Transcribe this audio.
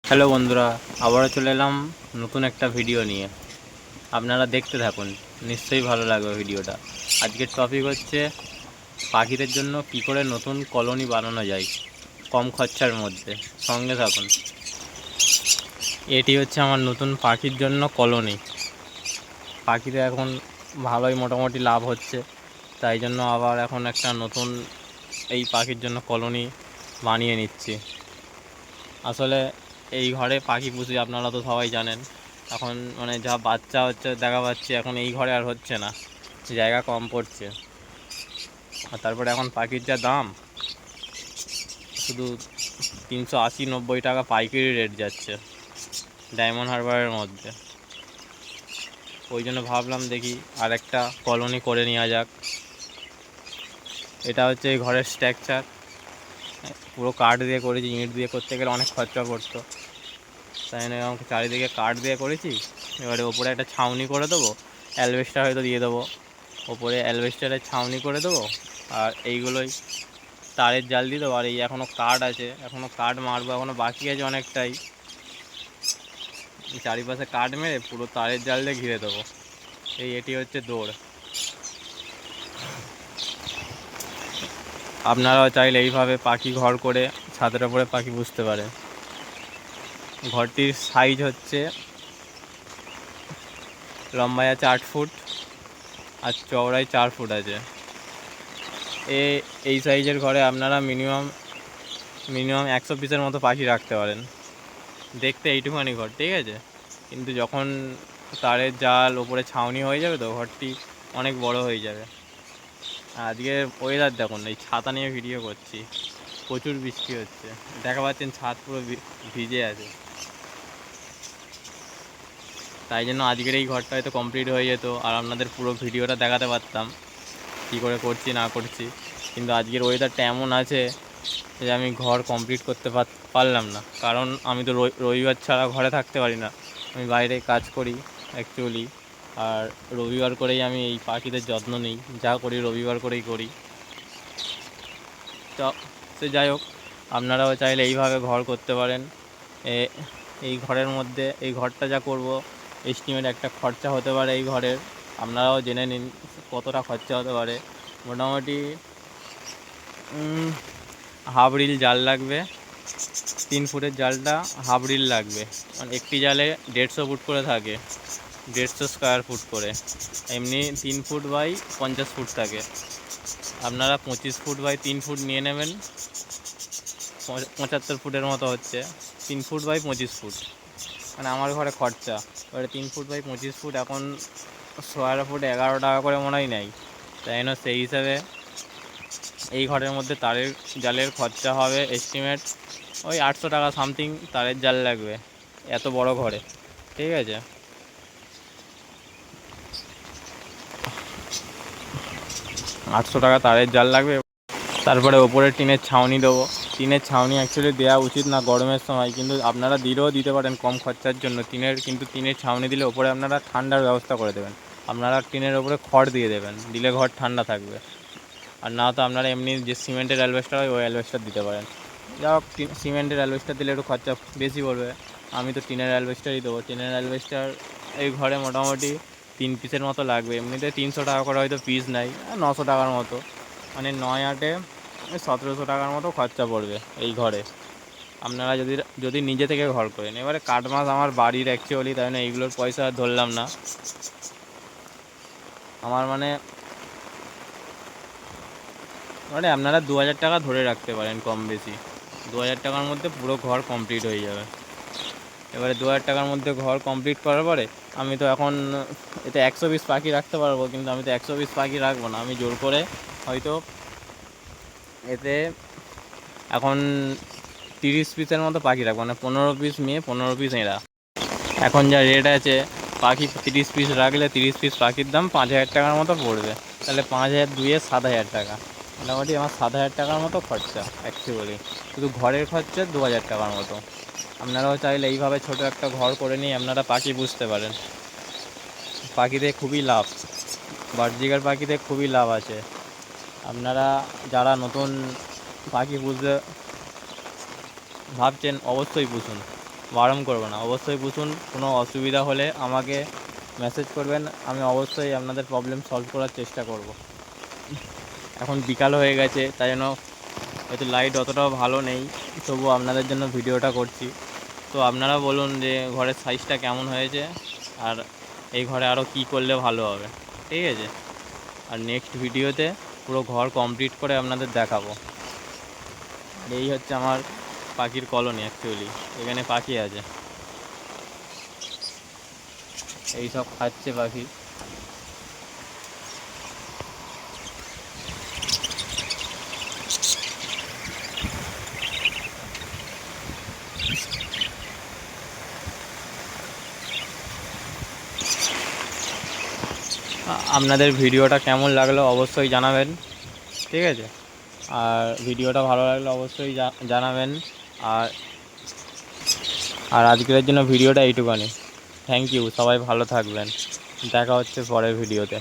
Hello বন্ধুরা, আবারও চলে এলাম নতুন একটা ভিডিও নিয়ে। আপনারা দেখতে থাকুন, নিশ্চয়ই ভালো লাগবে ভিডিওটা। আজকের টপিক হচ্ছে পাখিদের জন্য কী করে নতুন কলোনি বানানো যায় কম খরচার মধ্যে। সঙ্গে থাকুন। এটি হচ্ছে আমার নতুন পাখির জন্য কলোনি। পাখিতে এখন ভালোই মোটামুটি লাভ হচ্ছে, তাই জন্য আবার এখন একটা নতুন এই পাখির জন্য কলোনি বানিয়ে নিচ্ছি। আসলে এই ঘরে পাখি পুষি, আপনারা তো সবাই জানেন। এখন মানে যা বাচ্চা হচ্ছে দেখা পাচ্ছি, এখন এই ঘরে আর হচ্ছে না, জায়গা কম পড়ছে। আর তারপরে এখন পাখির যা দাম, শুধু 380-90 টাকা পাইকারি রেট যাচ্ছে ডায়মন্ড হারবারের মধ্যে। ওই জন্য ভাবলাম দেখি আর একটা কলোনি করে নেওয়া যাক। এটা হচ্ছে এই ঘরের স্ট্রাকচার, পুরো কাঠ দিয়ে করেছি। ইট দিয়ে করতে গেলে অনেক খরচা পড়তো, তাই জন্য আমাকে চারিদিকে কাঠ দিয়ে করেছি। এবারে ওপরে একটা ছাউনি করে দেবো, অ্যালবেস্টার হয়তো দিয়ে দেবো, ওপরে অ্যালবেস্টারের ছাউনি করে দেবো। আর এইগুলোই তারের জাল দিয়ে দেবো। আর এই এখনও কাঠ আছে, এখনও কাঠ মারবো, এখনও বাকি আছে অনেকটাই। চারিপাশে কাঠ মেরে পুরো তারের জাল দিয়ে ঘিরে দেবো। এটি হচ্ছে দৌড়। আপনারাও চাইলে এইভাবে পাখি ঘর করে ছাদের ওপরে পাখি পুষতে পারেন। ঘরটির সাইজ হচ্ছে, লম্বায় আছে 8 ফুট আর চওড়ায় 4 ফুট আছে। এই সাইজের ঘরে আপনারা মিনিমাম 100 পিসের মতো পাখি রাখতে পারেন। দেখতে এইটুখানি ঘর, ঠিক আছে, কিন্তু যখন তারের জাল ওপরে ছাউনি হয়ে যাবে তো ঘরটি অনেক বড় হয়ে যাবে। আজকে ওয়েদার দেখুন, এই ছাতা নিয়ে ভিডিও করছি, প্রচুর বৃষ্টি হচ্ছে, দেখা পাচ্ছেন ছাদ পুরো ভিজে আছে। তাই জন্য আজকের এই ঘরটা হয়তো কমপ্লিট হয়ে যেত আর আপনাদের পুরো ভিডিওটা দেখাতে পারতাম কী করে করছি না করছি। কিন্তু আজকের ওয়েদারটা এমন আছে যে আমি ঘর কমপ্লিট করতে পারলাম না, কারণ আমি তো রবিবার ছাড়া ঘরে থাকতে পারি না। আমি বাইরে কাজ করি অ্যাকচুয়ালি, আর রবিবার করেই আমি এই পাখিদের যত্ন নিই। যা করি রবিবার করেই করি। তো সে যাই হোক, আপনারাও চাইলে এইভাবে ঘর করতে পারেন। এই ঘরের মধ্যে এই ঘরটা যা করব, এস্টিমেট একটা খরচা হতে পারে এই ঘরের, আপনারাও জেনে নিন কতটা খরচা হতে পারে। মোটামুটি হাফ রিল জাল লাগবে, 3 ফুটের জালটা হাফ রিল লাগবে। মানে একটি জালে 150 ফুট করে থাকে, 150 স্কোয়ার ফুট করে। এমনি 3 ফুট বাই 50 ফুট থাকে। আপনারা 25 ফুট বাই 3 ফুট নিয়ে নেবেন, 75 ফুটের মতো হচ্ছে। 3 ফুট বাই 25 ফুট মানে আমার ঘরে খরচা। এবারে 3 ফুট বাই 25 ফুট এখন স্কোয়ার ফুট 11 টাকা করে মনে হয় নেই। তাই জন্য সেই হিসাবে এই ঘরের মধ্যে তারের জালের খরচা হবে এস্টিমেট ওই 800 টাকা সামথিং তারের জাল লাগবে এত বড় ঘরে, ঠিক আছে। 800 টাকা তারের জাল লাগবে। তারপরে ওপরে টিনের ছাউনি দেবো। টিনের ছাউনি অ্যাকচুয়ালি দেওয়া উচিত না গরমের সময়, কিন্তু আপনারা দিলেও দিতে পারেন কম খরচার জন্য। কিন্তু টিনের ছাউনি দিলে ওপরে আপনারা ঠান্ডার ব্যবস্থা করে দেবেন। আপনারা টিনের ওপরে খড় দিয়ে দেবেন, দিলে ঘর ঠান্ডা থাকবে। আর না তো আপনারা এমনি যে সিমেন্টের অ্যালবেস্টার হয় ওই অ্যালবেস্টার দিতে পারেন। যা হোক, সিমেন্টের অ্যালবেস্টার দিলে একটু খরচা বেশি পড়বে। আমি তো টিনের অ্যালবেস্টারই দেবো। টিনের অ্যালবেস্টার এই ঘরে মোটামুটি 3 পিসের মতো লাগবে। এমনিতে 300 টাকা করে হয়তো পিস নেয়, 900 টাকার মতো, মানে 9-8-এ 1700 টাকার মতো খরচা পড়বে এই ঘরে, আপনারা যদি নিজে থেকে ঘর করেন। এবারে কাঠ মাছ আমার বাড়ির অ্যাকচুয়ালি, তাই না এইগুলোর পয়সা ধরলাম না। আমার মানে আপনারা 2000 টাকা ধরে রাখতে পারেন কম বেশি। 2000 টাকার মধ্যে পুরো ঘর কমপ্লিট হয়ে যাবে। এবারে 2000 টাকার মধ্যে ঘর কমপ্লিট করার পরে আমি তো এখন এতে 100 পিস পাখি রাখতে পারবো, কিন্তু আমি তো 100 পিস পাখি রাখবো না। আমি জোর করে হয়তো এতে এখন 30 পিসের মতো পাখি রাখবো, মানে 15 পিস মেয়ে 15 পিস এঁরা। এখন যা রেট আছে, পাখি 30 পিস রাখলে 30 পিস পাখির দাম 5000 টাকার মতো পড়বে। তাহলে 5000 2-এ 7000 টাকা, মোটামুটি আমার 7000 টাকার মতো খরচা অ্যাকচুয়ালি। শুধু ঘরের খরচা 2000 টাকার মতো। আপনারাও চাইলে এইভাবে ছোটো একটা ঘর করে নিয়ে আপনারা পাখি পুষতে পারেন। পাখিতে খুবই লাভ, বার্জিকার পাখিতে খুবই লাভ আছে। আপনারা যারা নতুন পাখি পুষতে ভাবছেন অবশ্যই পুষুন। বারণ করবো না, অবশ্যই পুষুন। কোনো অসুবিধা হলে আমাকে মেসেজ করবেন, আমি অবশ্যই আপনাদের প্রবলেম সলভ করার চেষ্টা করব। এখন বিকাল হয়ে গেছে, তাই জন্য হয়তো লাইট অতটাও ভালো নেই, তবুও আপনাদের জন্য ভিডিওটা করছি। তো আপনারা বলুন যে ঘরের সাইজটা কেমন হয়েছে, আর এই ঘরে আরও কী করলে ভালো হবে, ঠিক আছে? আর নেক্সট ভিডিওতে পুরো ঘর কমপ্লিট করে আপনাদের দেখাবো। এই হচ্ছে আমার পাখির কলোনি। অ্যাকচুয়ালি এখানে পাখি আছে, এই সব খাচ্ছে পাখি। আপনাদের ভিডিওটা কেমন লাগলো অবশ্যই জানাবেন, ঠিক আছে? আর ভিডিওটা ভালো লাগলে অবশ্যই জানাবেন। আর আর আজকের জন্য ভিডিওটা এইটুখানি। থ্যাংক ইউ, সবাই ভালো থাকবেন, দেখা হচ্ছে পরের ভিডিওতে।